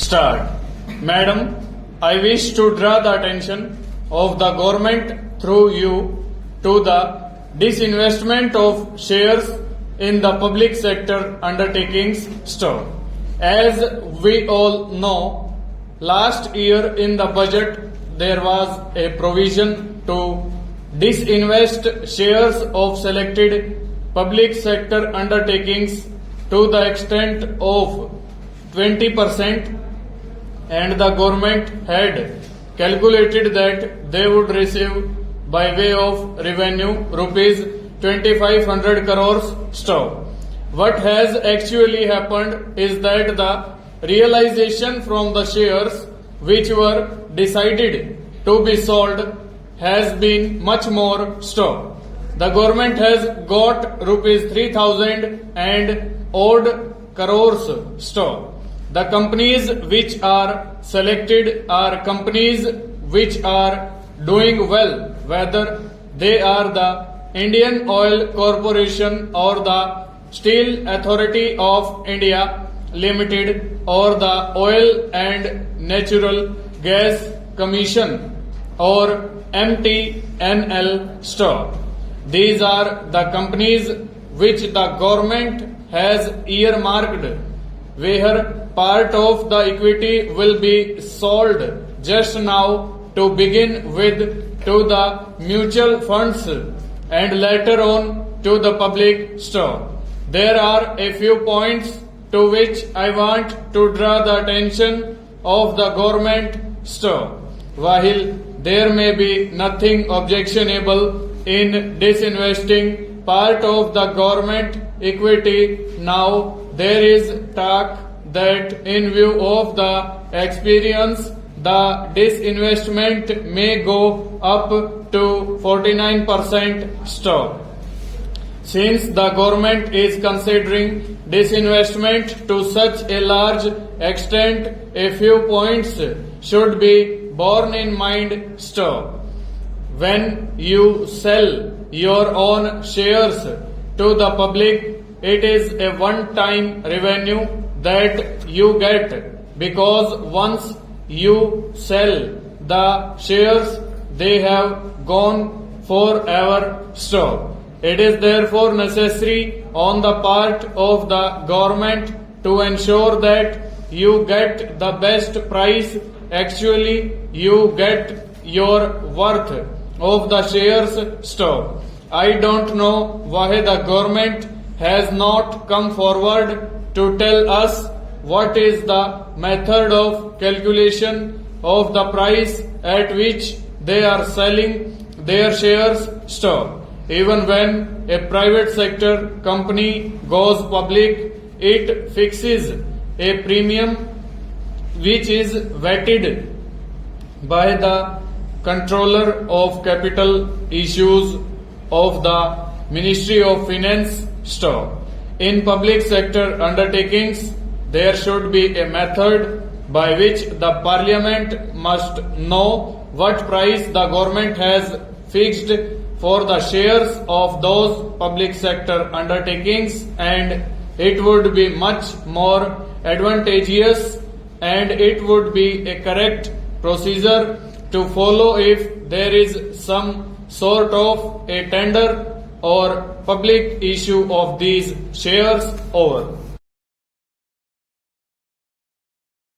Start. Madam, I wish to draw the attention of the government through you to the disinvestment of shares in the public sector undertakings stock. As we all know, last year in the budget there was a provision to disinvest shares of selected public sector undertakings to the extent of 20%, and the government had calculated that they would receive by way of revenue rupees 2500 crores stock. What has actually happened is that the realization from the shares which were decided to be sold has been much more stock. The government has got rupees 3000 and odd crores stock. The companies which are selected are companies which are doing well, whether they are the Indian Oil Corporation or the Steel Authority of India Limited or the Oil and Natural Gas Commission or MTNL stock. These are the companies which the government has earmarked, where part of the equity will be sold just now to begin with to the mutual funds and later on to the public stock. There are a few points to which I want to draw the attention of the government stock. While there may be nothing objectionable in disinvesting part of the government equity, now there is talk that in view of the experience, the disinvestment may go up to 49% stock. Since the government is considering disinvestment to such a large extent, a few points should be borne in mind. Stock. When you sell your own shares to the public, it is a one-time revenue that you get, because once you sell the shares, they have gone forever. Stock. It is therefore necessary on the part of the government to ensure that you get the best price. Actually, you get your worth of the shares stock. I don't know why the government has not come forward to tell us what is the method of calculation of the price at which they are selling their shares stock. Even when a private sector company goes public, it fixes a premium which is vetted by the Controller of Capital Issues of the Ministry of Finance stock. In public sector undertakings, there should be a method by which the Parliament must know what price the government has fixed for the shares of those public sector undertakings, and it would be much more advantageous and it would be a correct procedure to follow if there is some sort of a tender or public issue of these shares over.